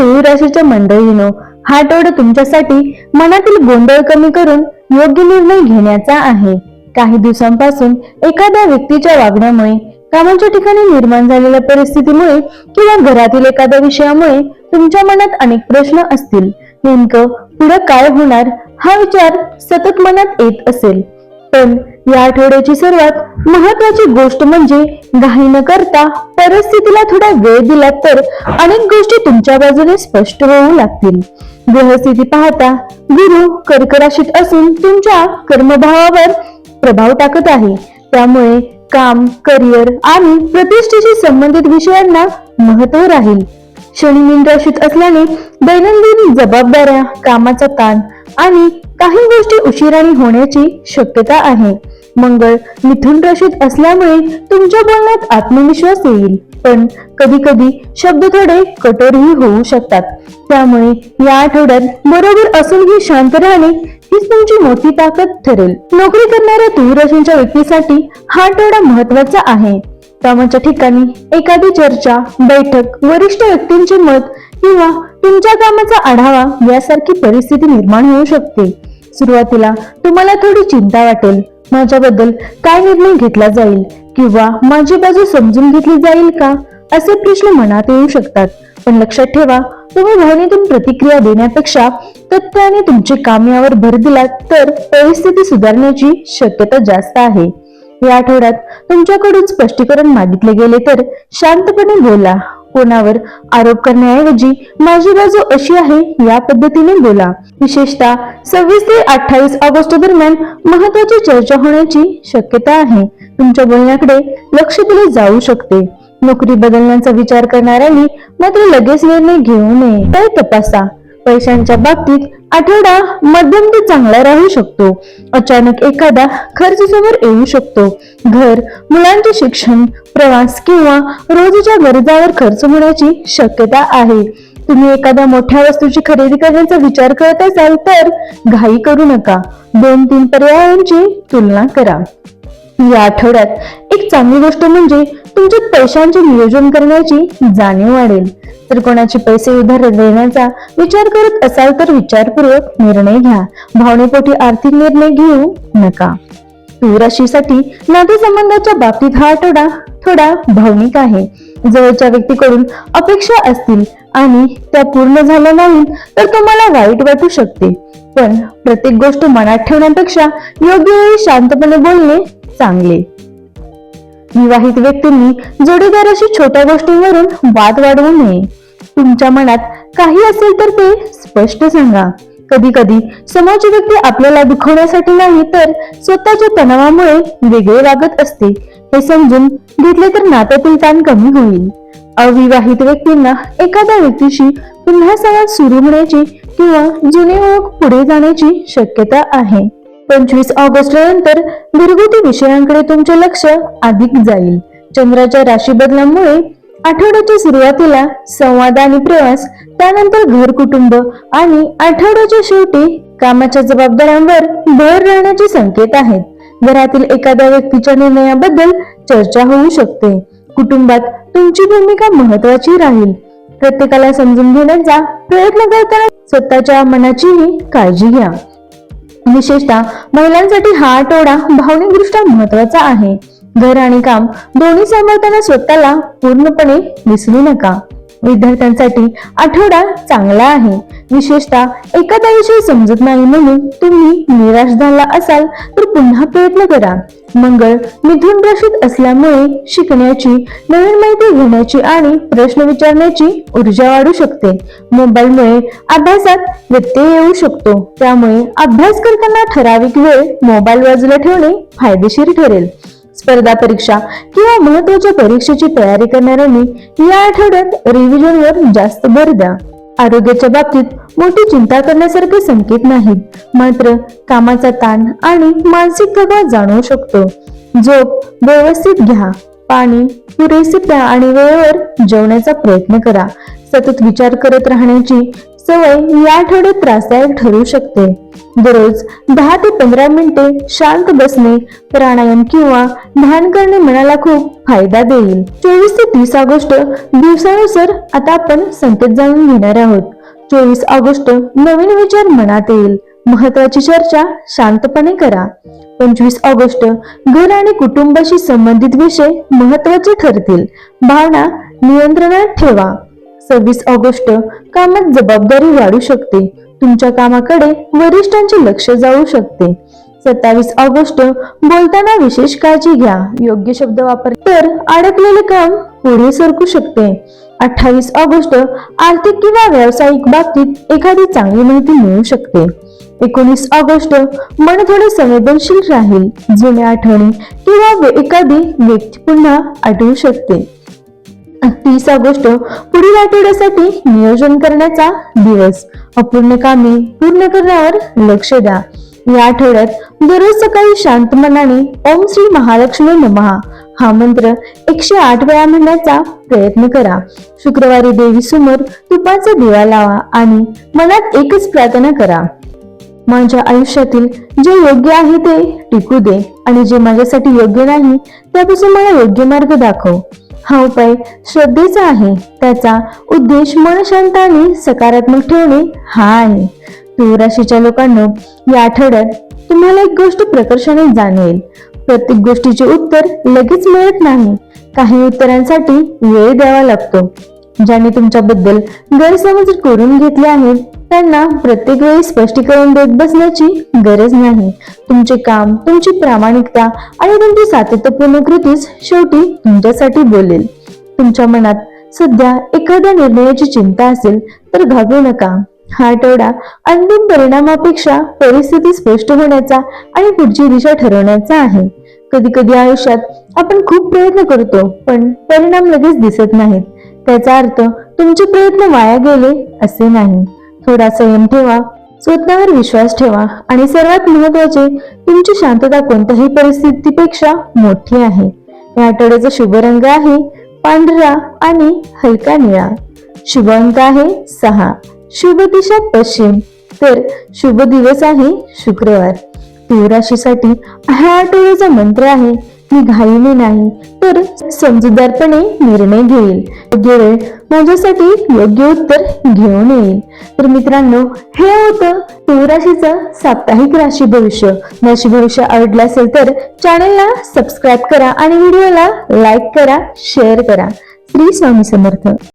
तुळ राशीच्या मंडळीनो, हा आठवडा तुमच्यासाठी मनातील गोंधळ कमी करून योग्य निर्णय घेण्याचा आहे. काही दिवसांपासून एखाद्या व्यक्तीच्या वागण्यामुळे, कामाच्या ठिकाणी निर्माण झालेल्या परिस्थितीमुळे किंवा घरातील एखाद्या विषयामुळे तुमच्या मनात अनेक प्रश्न असतील. नेमकं पुढे काय होणार हा विचार सतत मनात येत असेल. पण या आठवड्याची सर्वात महत्वाची गोष्ट म्हणजे घाई न करता परिस्थितीला थोडा वेळ दिला तर अनेक गोष्टी तुमच्या बाजूने स्पष्ट होऊ लागतील. ग्रहस्थिती पाहता गुरु कर्क राशीत असून तुमच्या कर्मभावावर प्रभाव टाकत आहे. त्यामुळे काम, करिअर आणि प्रतिष्ठेशी संबंधित विषयांना महत्त्व राहील. शनी मीन राशीत असल्याने दैनंदिन जबाबदाऱ्या, कामाचा ताण आणि काही गोष्टी उशिराने होण्याची शक्यता आहे. मंगळ मिथुन राशीत असल्यामुळे तुमच्या बोलण्यात आत्मविश्वास येईल, पण कधी कधी शब्द थोडे कठोरही होऊ शकतात. त्यामुळे या आठवड्यात बरोबर असूनही शांत राहणे हीच तुमची मोठी ताकद ठरेल. नोकरी करणाऱ्या तुळ राशीच्या व्यक्तीसाठी हा आठवडा महत्वाचा आहे. कामाच्या ठिकाणी एखादी चर्चा, बैठक, वरिष्ठ व्यक्तींचे मत किंवा तुमच्या कामाचा आढावा यासारखी परिस्थिती निर्माण होऊ शकते. सुरुवातीला तुम्हाला थोडी चिंता वाटेल, माझ्याबद्दल काय निर्णय घेतला जाईल किंवा माझी बाजू समजून घेतली जाईल का, असे प्रश्न मनात येऊ शकतात. पण लक्षात ठेवा, तुम्ही भावनेतून प्रतिक्रिया देण्यापेक्षा तत्त्वाने तुमचे काम यावर भर दिलात तर परिस्थिती सुधारण्याची शक्यता जास्त आहे. या आठवड्यात तुमच्याकडून स्पष्टीकरण मागितले गेले तर शांतपणे बोला. कोणावर आरोप करण्याऐवजी माझी बाजू अशी आहे या पद्धतीने बोला. विशेषतः 26 ते 28 ऑगस्ट दरम्यान महत्वाची चर्चा होण्याची शक्यता आहे. तुमच्या बोलण्याकडे लक्ष दिले जाऊ शकते. नोकरी बदलण्याचा विचार करणाऱ्यांनी मात्र लगेच निर्णय घेऊ नये, ते तपासा. पैशांच्या बाबतीत आठवडा मध्यम ते चांगला राहू शकतो. अचानक एखादा खर्च समोर येऊ शकतो. घर, मुलांचे शिक्षण, प्रवास किंवा रोजच्या गरजावर खर्च होण्याची शक्यता आहे. तुम्ही एखाद्या मोठ्या वस्तूची खरेदी करण्याचा विचार करत असाल तर घाई करू नका. 2-3 पर्यायांची तुलना करा. या आठवड्यात एक चांगली गोष्ट म्हणजे तुमच्या पैशांचे नियोजन करण्याची जाणीव वाढेल. तर कोणाचे पैसे उधार देण्याचा विचार करत असाल तर विचारपूर्वक निर्णय घ्या. भावनेपोटी आर्थिक निर्णय घेऊ नका. तुळ राशीसाठी नातेसंबंधाच्या बाबतीत हा आठवडा थोडा भावनिक आहे. जवळच्या व्यक्तीकडून अपेक्षा असतील आणि त्या पूर्ण झाल्या नाही तर तुम्हाला वाईट वाटू शकते. पण प्रत्येक गोष्ट मनात ठेवण्यापेक्षा योग्य वेळी शांतपणे बोलणे चांगले. विवाहित व्यक्तींनी जोडीदाराशी छोट्या गोष्टींवरून वाद वाढवू नये. तुमच्या मनात काही असेल तर ते स्पष्ट सांगा. कधी कधी समोरची व्यक्ती आपल्याला दुखवण्यासाठी नाही तर स्वतःच्या तणावामुळे वेगळे वागत असते. हे समजून घेतले तर नात्यातील ताण कमी होईल. अविवाहित व्यक्तींना एखाद्या व्यक्तीशी पुन्हा संवाद सुरू होण्याची किंवा जुनी ओळख पुढे जाण्याची शक्यता आहे. 25 ऑगस्ट नंतर घरगुती विषयांकडे तुमचे लक्ष अधिक जाईल. चंद्राच्या राशी बदलामुळे आठवड्याच्या सुरुवातीला संवाद आणि प्रवास, त्यानंतर घर, कुटुंब आणि आठवड्याच्या शेवटी कामाच्या जबाबदाऱ्यांवर भर राहण्याचे संकेत आहेत. घरातील एखाद्या व्यक्तीच्या निर्णयाबद्दल चर्चा होऊ शकते. कुटुंबात तुमची भूमिका महत्वाची राहील. प्रत्येकाला समजून घेण्याचा प्रयत्न करताना स्वतःच्या मनाचीही काळजी घ्या. विशेषतः महिलांसाठी हा आठवडा भावनिकदृष्ट्या महत्वाचा आहे. घर आणि काम दोन्ही सांभाळताना स्वतःला पूर्णपणे विसरू नका. विद्यार्थ्यांसाठी आठवडा चांगला आहे. विशेषतः एखादा विषय समजत नाही म्हणून तुम्ही निराश झाला असाल तर पुन्हा प्रयत्न करा. मंगळ मिथुन राशीत असल्यामुळे शिकण्याची, नवीन माहिती घेण्याची आणि प्रश्न विचारण्याची ऊर्जा वाढू शकते. मोबाईलमुळे अभ्यासात व्यत्यय येऊ शकतो. त्यामुळे अभ्यास करताना ठराविक वेळ मोबाईल बाजूला ठेवणे फायदेशीर ठरेल. स्पर्धा परीक्षा किंवा महत्वाच्या परीक्षेची तयारी करणाऱ्यांनी या आठवड्यात रिव्हिजनवर जास्त भर द्या. आरोग्याच्या बाबतीत मोठी चिंता करण्यासारखे संकेत नाहीत, मात्र कामाचा ताण आणि मानसिक थकवा जाणवू शकतो. झोप व्यवस्थित घ्या. पाणी पुरेसे प्या आणि वेळेवर जेवण्याचा प्रयत्न करा. सतत विचार करत राहण्याची सवय या आठवड्यात त्रासदायक ठरू शकते. दररोज 10 ते 15 मिनिटे शांत बसणे, प्राणायाम किंवा ध्यान करणे मनाला खूप फायदा देईल. 24 ते 30 ऑगस्ट दिवसानुसार आता आपण संकेत जाणून घेणार आहोत. 24 ऑगस्ट नवीन विचार मनात येईल. महत्वाची चर्चा शांतपणे करा. 25 ऑगस्ट घर आणि कुटुंबाशी संबंधित विषय महत्वाचे ठरतील. भावना नियंत्रणात ठेवा. 26 ऑगस्ट कामात जबाबदारी वाढू शकते. तुमच्या कामाकडे वरिष्ठांचे लक्ष जाऊ शकते. 27 ऑगस्ट बोलताना विशेष काळजी घ्या. योग्य शब्द वापर तर अडकलेले काम पुढे सरकू शकते. 28 ऑगस्ट आर्थिक किंवा व्यावसायिक बाबतीत एखादी चांगली माहिती मिळू शकते. 19 ऑगस्ट मन थोडे संवेदनशील राहील. जुन्या आठवणी किंवा एखादी व्यक्ती पुन्हा आठवू शकते. 30 ऑगस्ट पुढील आठवड्यासाठी नियोजन करण्याचा दिवस. अपूर्ण कामे पूर्ण करण्यावर लक्ष द्या. या आठवड्यात दररोज सकाळी शांत मनाने ओम श्री महालक्ष्मी नमः हा मंत्र 108 वेळा म्हणण्याचा प्रयत्न करा. शुक्रवारी देवी समोर तुपाचा दिवा लावा आणि मनात एकच प्रार्थना करा. माझ्या आयुष्यातील जे योग्य आहे ते टिकू दे आणि जे माझ्यासाठी योग्य नाही त्यापासून मला योग्य मार्ग दाखव. हा उपाय श्रद्धेचा आहे. त्याचा उद्देश मन शांत आणि सकारात्मक ठेवणे हा आहे. तुला राशीच्या लोकांना या आठवड्यात तुम्हाला एक गोष्ट प्रकर्षाने जाणवेल. प्रत्येक गोष्टीचे उत्तर लगेच मिळत नाही. काही उत्तरांसाठी वेळ द्यावा लागतो. ज्यांनी तुमच्याबद्दल गैरसमज करून घेतले आहेत त्यांना प्रत्येक वेळी स्पष्टीकरण देत बसण्याची गरज नाही. तुमचे काम, तुमची प्रामाणिकता आणि तुमची सातत्यपूर्ण कृतीच शेवटी तुमच्यासाठी बोलेल. तुमच्या मनात सध्या एखाद्या निर्णयाची चिंता असेल तर घाबरू नका. हा आठवडा अंतिम परिणामापेक्षा परिस्थिती स्पष्ट होण्याचा आणि पुढची दिशा ठरवण्याचा आहे. कधी कधी आयुष्यात आपण खूप प्रयत्न करतो पण परिणाम लगेच दिसत नाहीत. त्याचा अर्थ तुमचे प्रयत्न वाया गेले असे नाही. थोडा संयम ठेवा, स्वतःवर विश्वास ठेवा आणि सर्वात महत्वाचे तुमची शांतता कोणत्याही परिस्थितीपेक्षा मोठी आहे. या आठवड्याचा शुभ रंग आहे पांढरा आणि हलका निळा. शुभ अंक आहे 6. शुभ दिशा पश्चिम. तर शुभ दिवस आहे शुक्रवार. तुला राशीसाठी हा आठवड्याचा मंत्र आहे मी घाईने नाही तर समजूतदारपणे निर्णय घेईल. योग्य वेळ माझ्यासाठी योग्य उत्तर घेऊन येईल. तर मित्रांनो, हे होतं तुला राशीचं साप्ताहिक राशी भविष्य. राशी भविष्य आवडलं असेल तर चॅनलला सबस्क्राईब करा आणि व्हिडिओला लाईक करा, शेअर करा. श्री स्वामी समर्थ.